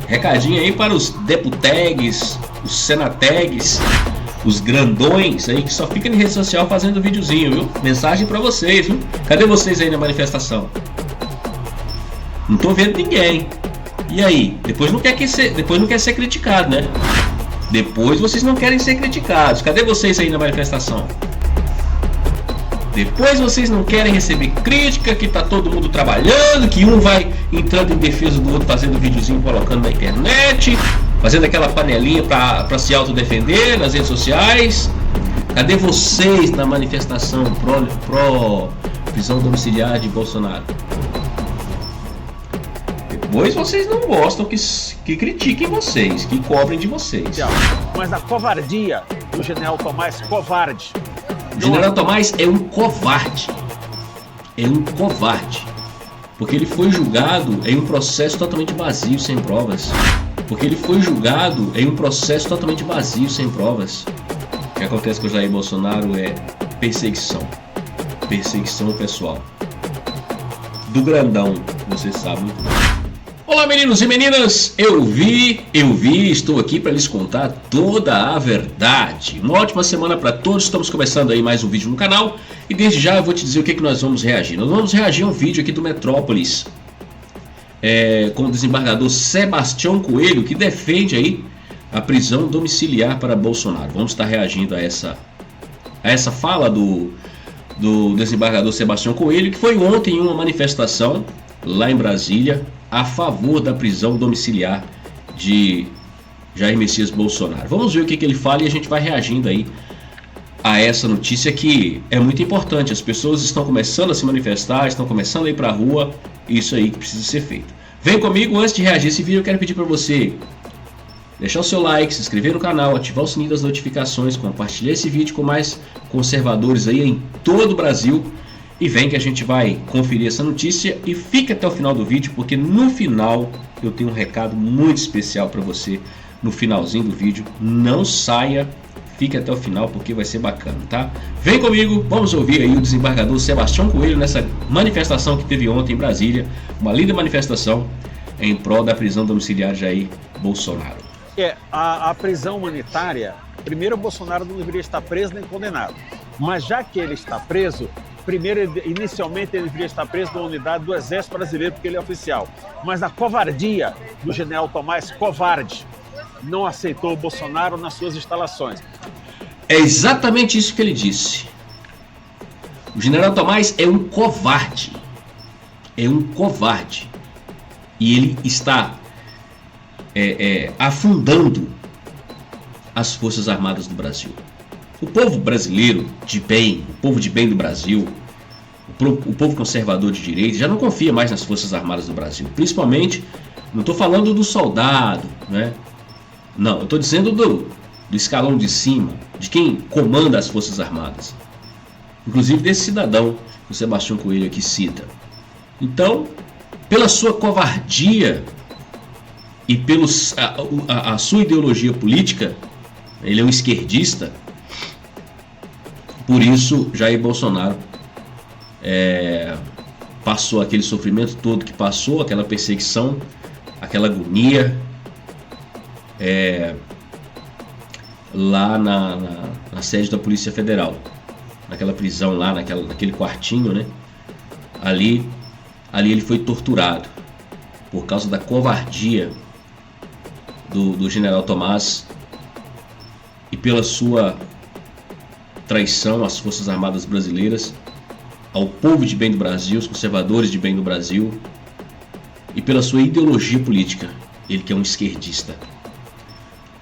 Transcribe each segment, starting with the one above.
Recadinho aí para os deputegues, os senategues, os grandões aí que só ficam em rede social fazendo videozinho, viu? Mensagem para vocês, viu? Cadê vocês aí na manifestação? Não tô vendo ninguém. E aí? Depois não quer ser criticado, né? Depois vocês não querem ser criticados. Cadê vocês aí na manifestação? Depois vocês não querem receber crítica, que tá todo mundo trabalhando, que um vai entrando em defesa do outro, fazendo videozinho, colocando na internet, fazendo aquela panelinha para se autodefender nas redes sociais. Cadê vocês na manifestação pró prisão domiciliar de Bolsonaro? Depois vocês não gostam que critiquem vocês, que cobrem de vocês. Mas a covardia do general Tomás, covarde. O general Tomás é um covarde. É um covarde. Porque ele foi julgado em um processo totalmente vazio, sem provas. Porque ele foi julgado em um processo totalmente vazio, sem provas. O que acontece com o Jair Bolsonaro é perseguição. Perseguição pessoal. Do grandão, você sabe muito bem. Olá, meninos e meninas, eu vi, estou aqui para lhes contar toda a verdade. Uma ótima semana para todos, estamos começando aí mais um vídeo no canal e desde já eu vou te dizer o que nós vamos reagir. Nós vamos reagir a um vídeo aqui do Metrópolis com o desembargador Sebastião Coelho, que defende aí a prisão domiciliar para Bolsonaro. Vamos estar reagindo a essa fala do desembargador Sebastião Coelho, que foi ontem em uma manifestação lá em Brasília a favor da prisão domiciliar de Jair Messias Bolsonaro. Vamos ver o que ele fala e a gente vai reagindo aí a essa notícia que é muito importante. As pessoas estão começando a se manifestar, estão começando a ir para a rua, isso aí que precisa ser feito. Vem comigo, antes de reagir a esse vídeo eu quero pedir para você deixar o seu like, se inscrever no canal, ativar o sininho das notificações, compartilhar esse vídeo com mais conservadores aí em todo o Brasil. E vem que a gente vai conferir essa notícia e fique até o final do vídeo, porque no final eu tenho um recado muito especial para você no finalzinho do vídeo. Não saia, fique até o final porque vai ser bacana, tá? Vem comigo, vamos ouvir aí o desembargador Sebastião Coelho nessa manifestação que teve ontem em Brasília, uma linda manifestação em prol da prisão domiciliar de Jair Bolsonaro. A prisão humanitária, primeiro o Bolsonaro não deveria estar preso nem condenado, mas já que ele está preso, inicialmente ele deveria estar preso na unidade do Exército Brasileiro, porque ele é oficial. Mas a covardia do general Tomás, covarde, não aceitou o Bolsonaro nas suas instalações. É exatamente isso que ele disse. O general Tomás é um covarde. É um covarde. E ele está afundando as Forças Armadas do Brasil. O povo brasileiro de bem, o povo de bem do Brasil, o povo conservador de direita já não confia mais nas Forças Armadas do Brasil. Principalmente, não estou falando do soldado, né? Não, eu estou dizendo do escalão de cima, de quem comanda as Forças Armadas. Inclusive desse cidadão que o Sebastião Coelho aqui cita. Então, pela sua covardia e pela a sua ideologia política, ele é um esquerdista. Por isso, Jair Bolsonaro passou aquele sofrimento todo que passou, aquela perseguição, aquela agonia, lá na sede da Polícia Federal, naquela prisão lá, naquele quartinho, né? Ali ele foi torturado por causa da covardia do general Tomás e pela sua traição às Forças Armadas brasileiras, ao povo de bem do Brasil, os conservadores de bem do Brasil, e pela sua ideologia política, ele que é um esquerdista.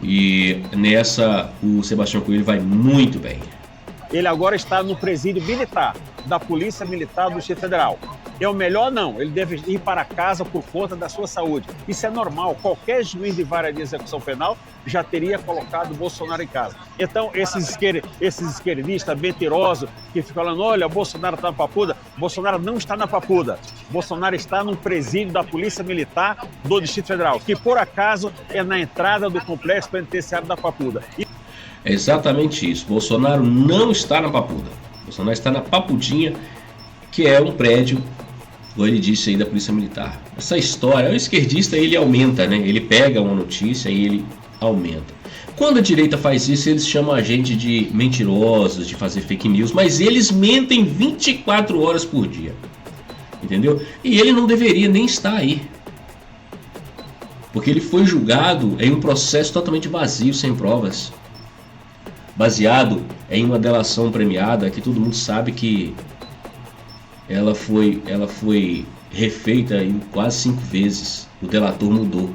E nessa o Sebastião Coelho vai muito bem. Ele agora está no presídio militar da Polícia Militar do Distrito Federal. É o melhor? Não, ele deve ir para casa por conta da sua saúde. Isso é normal, qualquer juiz de vara de execução penal já teria colocado o Bolsonaro em casa. Então, esses esquerdistas mentirosos que ficam falando, olha, o Bolsonaro está na Papuda. Bolsonaro não está na Papuda. Bolsonaro está no presídio da Polícia Militar do Distrito Federal, que por acaso é na entrada do complexo penitenciário da Papuda. É exatamente isso, Bolsonaro não está na Papuda. Bolsonaro está na Papudinha, que é um prédio igual ele disse aí da Polícia Militar. Essa história, o esquerdista ele aumenta, né? Ele pega uma notícia e ele aumenta. Quando a direita faz isso, eles chamam a gente de mentirosos, de fazer fake news, mas eles mentem 24 horas por dia. Entendeu? E ele não deveria nem estar aí. Porque ele foi julgado em um processo totalmente vazio, sem provas. Baseado em uma delação premiada, que todo mundo sabe que ela foi refeita em quase 5 vezes. O delator mudou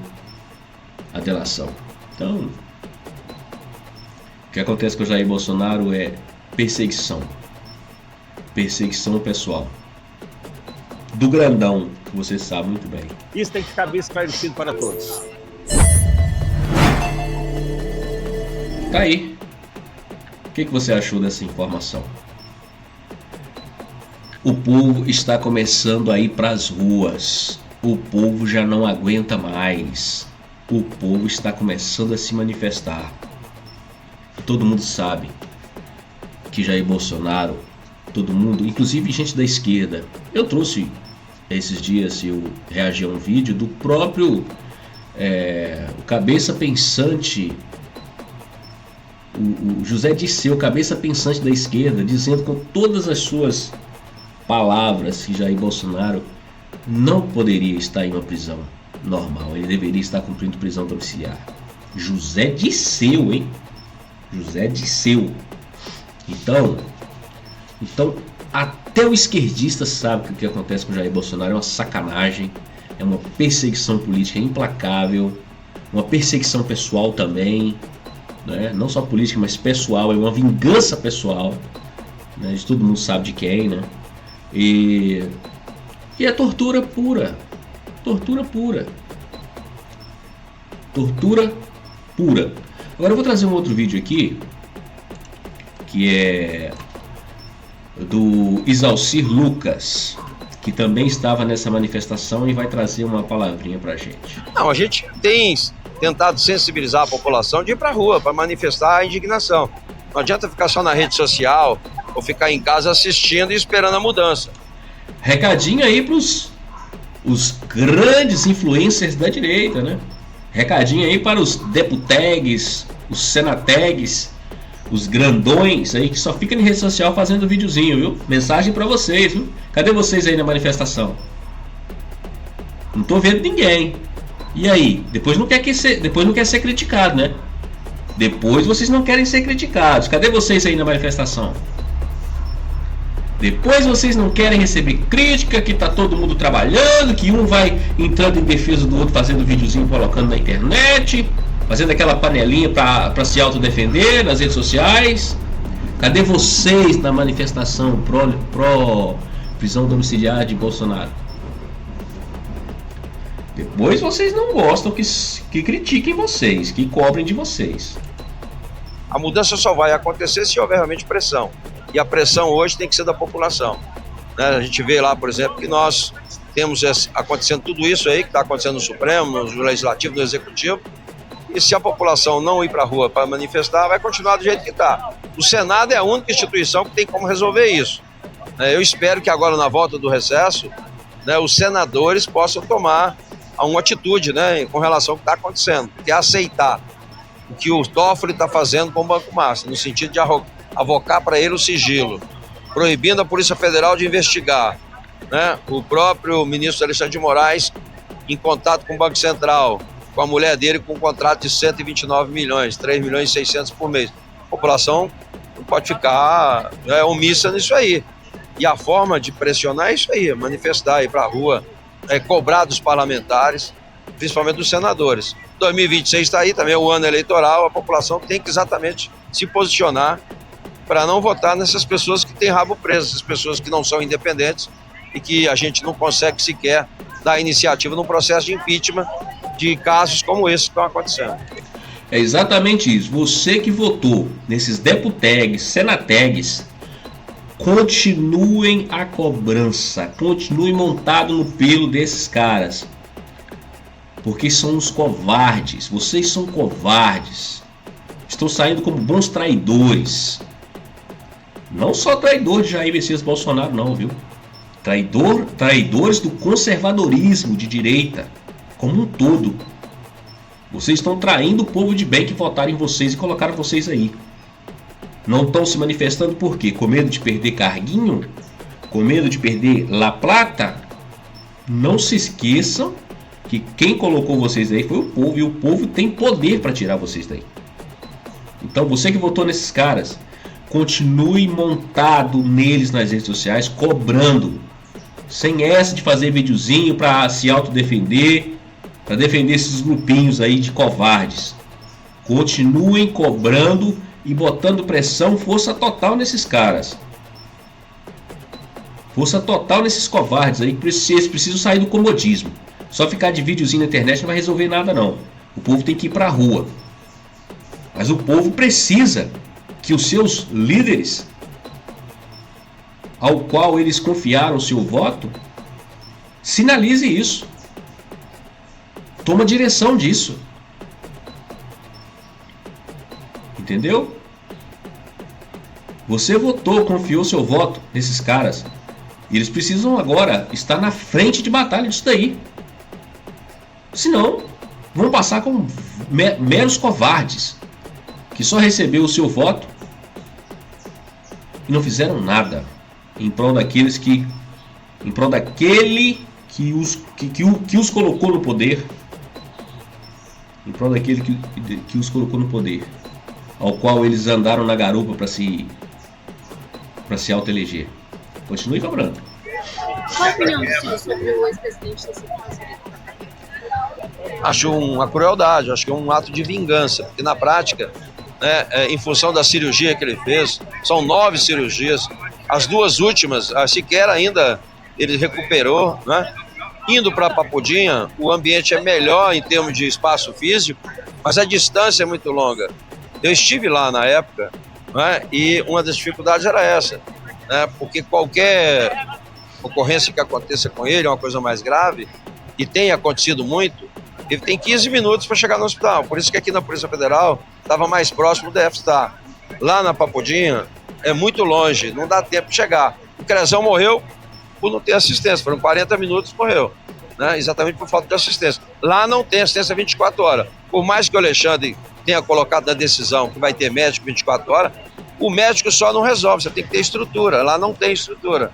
a delação. Então, o que acontece com o Jair Bolsonaro é perseguição. Perseguição pessoal. Do grandão, que você sabe muito bem. Isso tem que ficar bem esclarecido para todos. Tá aí. O que você achou dessa informação? O povo está começando a ir para as ruas. O povo já não aguenta mais. O povo está começando a se manifestar. Todo mundo sabe que Jair Bolsonaro, todo mundo, inclusive gente da esquerda. Eu trouxe esses dias, eu reagi a um vídeo do próprio o cabeça pensante, o José Disseu, cabeça pensante da esquerda, dizendo com todas as suas palavras que Jair Bolsonaro não poderia estar em uma prisão normal, ele deveria estar cumprindo prisão domiciliar. José Disseu, hein? José Disseu. Então, até o esquerdista sabe que o que acontece com Jair Bolsonaro é uma sacanagem, é uma perseguição política implacável, uma perseguição pessoal também, né? Não só política, mas pessoal, é uma vingança pessoal, né? Todo mundo sabe de quem, né? E é tortura pura. Tortura pura. Tortura pura. Agora eu vou trazer um outro vídeo aqui, que é do Isalcir Lucas, que também estava nessa manifestação e vai trazer uma palavrinha pra gente. Não, a gente tem tentado sensibilizar a população de ir pra rua, para manifestar a indignação. Não adianta ficar só na rede social ou ficar em casa assistindo e esperando a mudança. Recadinho aí pros os grandes influencers da direita, né? Recadinho aí para os deputags, os senategs, os grandões aí que só ficam em rede social fazendo videozinho, viu? Mensagem para vocês, viu? Cadê vocês aí na manifestação? Não tô vendo ninguém. E aí? Depois não quer ser criticado, né? Depois vocês não querem ser criticados. Cadê vocês aí na manifestação? Depois vocês não querem receber crítica, que tá todo mundo trabalhando, que um vai entrando em defesa do outro, fazendo videozinho, colocando na internet, fazendo aquela panelinha para se autodefender nas redes sociais. Cadê vocês na manifestação pró prisão domiciliar de Bolsonaro? Depois vocês não gostam que critiquem vocês, que cobrem de vocês. A mudança só vai acontecer se houver realmente pressão. E a pressão hoje tem que ser da população, né? A gente vê lá, por exemplo, que nós temos acontecendo tudo isso aí, que está acontecendo no Supremo, no Legislativo, no Executivo. E se a população não ir para a rua para manifestar, vai continuar do jeito que está. O Senado é a única instituição que tem como resolver isso. Eu espero que agora, na volta do recesso, né, os senadores possam tomar uma atitude, né, com relação ao que está acontecendo, que é aceitar o que o Toffoli está fazendo com o Banco Master, no sentido de avocar para ele o sigilo, proibindo a Polícia Federal de investigar, né? O próprio ministro Alexandre de Moraes, em contato com o Banco Central, com a mulher dele, com um contrato de 129 milhões, 3 milhões e 600 por mês. A população não pode ficar omissa nisso aí. E a forma de pressionar é isso aí, manifestar, ir para a rua, cobrar dos parlamentares, principalmente dos senadores. 2026 está aí, também é o ano eleitoral, a população tem que exatamente se posicionar para não votar nessas pessoas que têm rabo preso, essas pessoas que não são independentes e que a gente não consegue sequer dar iniciativa no processo de impeachment de casos como esse que estão acontecendo. É exatamente isso. Você que votou nesses deputags, senategs, continuem a cobrança, continuem montado no pelo desses caras, porque são os covardes. Vocês são covardes, estão saindo como bons traidores. Não só traidor de Jair Messias Bolsonaro não, viu? traidores do conservadorismo de direita como um todo. Vocês estão traindo o povo de bem que votaram em vocês e colocaram vocês aí. Não estão se manifestando por quê? Com medo de perder carguinho? Com medo de perder La Plata? Não se esqueçam que quem colocou vocês aí foi o povo, e o povo tem poder para tirar vocês daí. Então você que votou nesses caras, continue montado neles nas redes sociais, cobrando, sem essa de fazer videozinho para se autodefender, para defender esses grupinhos aí de covardes. Continuem cobrando e botando pressão, força total nesses caras. Força total nesses covardes aí, que precisam sair do comodismo. Só ficar de videozinho na internet não vai resolver nada não. O povo tem que ir para a rua. Mas o povo precisa que os seus líderes, ao qual eles confiaram seu voto, sinalize isso. Toma direção disso. Entendeu? Você votou, confiou seu voto nesses caras. E eles precisam agora estar na frente de batalha disso daí. Senão, vão passar como meros covardes, que só recebeu o seu voto e não fizeram nada em prol daqueles que, em prol daquele que os colocou no poder, em prol daquele que os colocou no poder, ao qual eles andaram na garupa para se autoeleger. Continue cobrando. Qual a opinião do senhor sobre o ex-presidente ter sido transferido? Acho uma crueldade, acho que é um ato de vingança, porque na prática, né, em função da cirurgia que ele fez, são 9 cirurgias, as 2 últimas, sequer ainda ele recuperou, né? Indo para Papudinha, o ambiente é melhor em termos de espaço físico, mas a distância é muito longa. Eu estive lá na época, né, e uma das dificuldades era essa, né, porque qualquer ocorrência que aconteça com ele é uma coisa mais grave, e tem acontecido muito, ele tem 15 minutos para chegar no hospital. Por isso que aqui na Polícia Federal estava mais próximo do estar. Lá na Papudinha é muito longe, não dá tempo de chegar. O Crezão morreu por não ter assistência, foram 40 minutos, morreu, né? Exatamente por falta de assistência. Lá não tem assistência 24 horas. Por mais que o Alexandre tenha colocado na decisão que vai ter médico 24 horas, o médico só não resolve, você tem que ter estrutura. Lá não tem estrutura.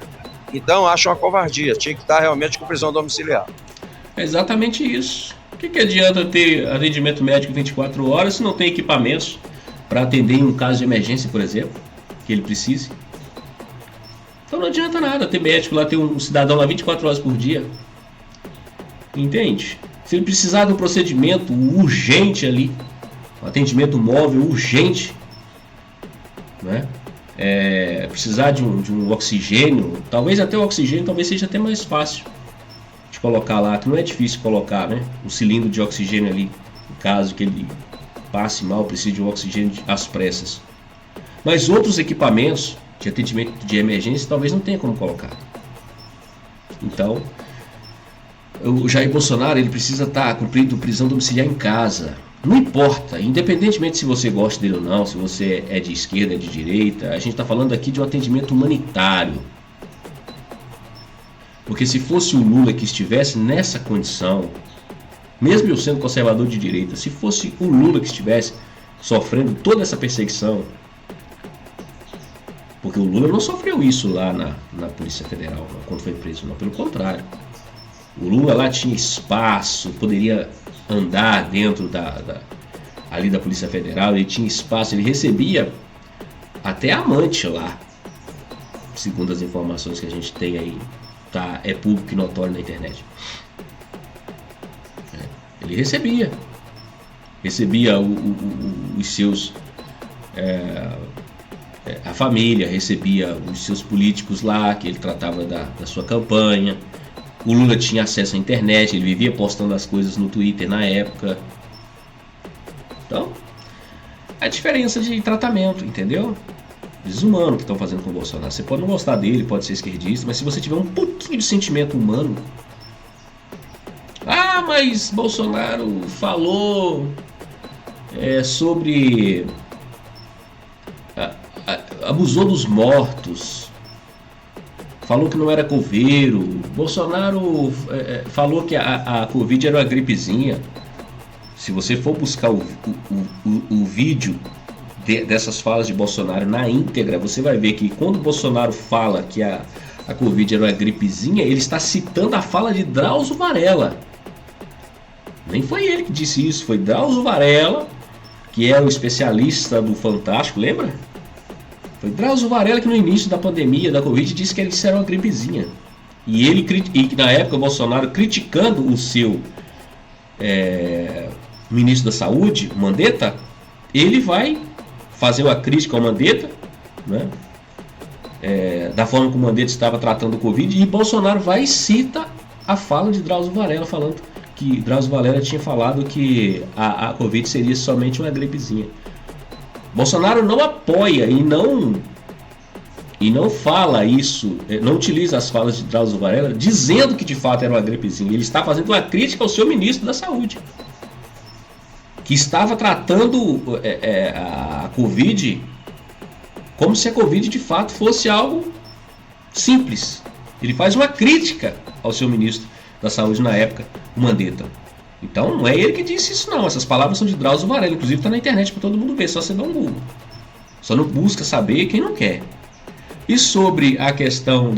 Então acho uma covardia, tinha que estar realmente com prisão domiciliar. É exatamente isso. O que adianta ter atendimento médico 24 horas se não tem equipamentos para atender em um caso de emergência, por exemplo, que ele precise? Então não adianta nada ter médico lá, ter um cidadão lá 24 horas por dia. Entende? Se ele precisar de um procedimento urgente ali, um atendimento móvel urgente, né? Precisar de um oxigênio, talvez até o oxigênio talvez seja até mais fácil de colocar lá, que não é difícil colocar, né? Um cilindro de oxigênio ali, no caso que ele passe mal, precise de um oxigênio às pressas. Mas outros equipamentos de atendimento de emergência talvez não tenha como colocar. Então, o Jair Bolsonaro, ele precisa estar cumprindo prisão domiciliar em casa. Não importa, independentemente se você gosta dele ou não, se você é de esquerda, é de direita, a gente está falando aqui de um atendimento humanitário. Porque se fosse o Lula que estivesse nessa condição, mesmo eu sendo conservador de direita, se fosse o Lula que estivesse sofrendo toda essa perseguição, porque o Lula não sofreu isso lá na Polícia Federal, quando foi preso, não, pelo contrário. O Lula lá tinha espaço, poderia andar dentro ali da Polícia Federal, ele tinha espaço, ele recebia até amante lá, segundo as informações que a gente tem aí, tá, é público e notório na internet. Ele recebia os seus, a família, recebia os seus políticos lá, que ele tratava da sua campanha. O Lula tinha acesso à internet, ele vivia postando as coisas no Twitter na época. Então, a diferença de tratamento, entendeu? Desumano que estão fazendo com o Bolsonaro. Você pode não gostar dele, pode ser esquerdista, mas se você tiver um pouquinho de sentimento humano... Ah, mas Bolsonaro falou sobre... abusou dos mortos. falou que não era coveiro. Bolsonaro falou que a Covid era uma gripezinha. Se você for buscar o vídeo dessas falas de Bolsonaro na íntegra, você vai ver que quando Bolsonaro fala que a Covid era uma gripezinha, ele está citando a fala de Drauzio Varela. Nem foi ele que disse isso, foi Drauzio Varela, que é o especialista do Fantástico, lembra? Foi Drauzio Varela que no início da pandemia da Covid disse que isso era uma gripezinha. E na época o Bolsonaro, criticando o seu ministro da Saúde, Mandetta, ele vai fazer uma crítica ao Mandetta, né? Da forma que o Mandetta estava tratando o Covid, e Bolsonaro vai e cita a fala de Drauzio Varela, falando que Drauzio Varela tinha falado que a Covid seria somente uma gripezinha. Bolsonaro não apoia e não fala isso, não utiliza as falas de Drauzio Varela dizendo que de fato era uma gripezinha. Ele está fazendo uma crítica ao seu ministro da Saúde, que estava tratando a Covid como se a Covid de fato fosse algo simples. Ele faz uma crítica ao seu ministro da Saúde na época, o Mandetta. Então não é ele que disse isso não, essas palavras são de Drauzio Varela, inclusive está na internet para todo mundo ver, só você dá um Google. Só não busca saber quem não quer. E sobre a questão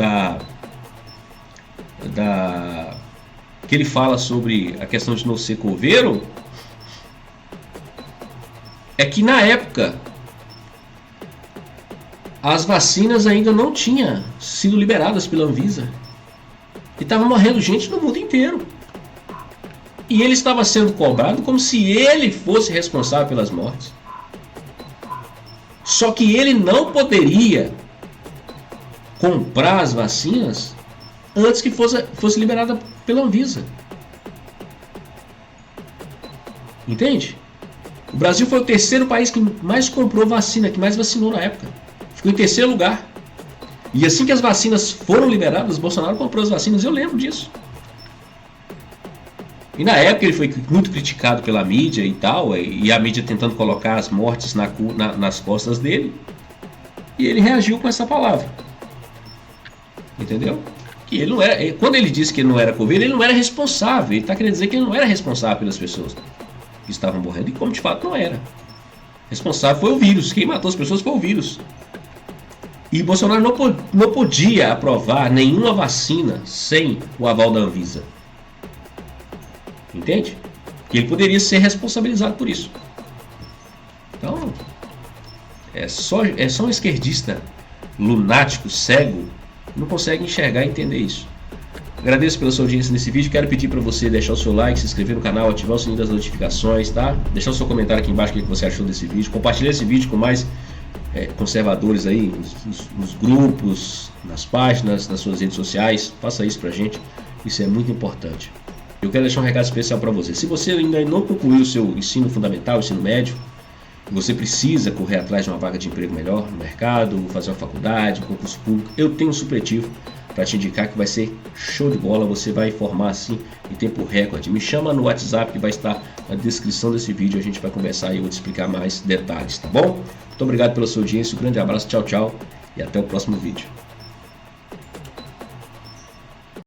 que ele fala sobre a questão de não ser coveiro, é que na época as vacinas ainda não tinham sido liberadas pela Anvisa e estava morrendo gente no mundo inteiro, e ele estava sendo cobrado como se ele fosse responsável pelas mortes. Só que ele não poderia comprar as vacinas antes que fosse liberada pela Anvisa. Entende? O Brasil foi o terceiro país que mais comprou vacina, que mais vacinou na época. Ficou em terceiro lugar. E assim que as vacinas foram liberadas, Bolsonaro comprou as vacinas, eu lembro disso. E na época ele foi muito criticado pela mídia e tal, e a mídia tentando colocar as mortes nas costas dele. E ele reagiu com essa palavra. Entendeu? Que ele não era, quando ele disse que ele não era coveiro, ele não era responsável. Ele está querendo dizer que ele não era responsável pelas pessoas que estavam morrendo, e como de fato não era. Responsável foi o vírus. Quem matou as pessoas foi o vírus. E Bolsonaro não podia aprovar nenhuma vacina sem o aval da Anvisa. Entende? Que ele poderia ser responsabilizado por isso. Então, é só um esquerdista lunático, cego, não consegue enxergar e entender isso. Agradeço pela sua audiência nesse vídeo. Quero pedir para você deixar o seu like, se inscrever no canal, ativar o sininho das notificações, tá? Deixar o seu comentário aqui embaixo o que você achou desse vídeo. Compartilhar esse vídeo com mais conservadores aí, nos grupos, nas páginas, nas suas redes sociais. Faça isso pra gente, isso é muito importante. Eu quero deixar um recado especial para você. Se você ainda não concluiu o seu ensino fundamental, ensino médio, você precisa correr atrás de uma vaga de emprego melhor no mercado, fazer uma faculdade, um concurso público, eu tenho um supletivo para te indicar que vai ser show de bola. Você vai formar assim em tempo recorde. Me chama no WhatsApp que vai estar na descrição desse vídeo. A gente vai conversar e eu vou te explicar mais detalhes, tá bom? Muito obrigado pela sua audiência, um grande abraço, tchau, tchau e até o próximo vídeo.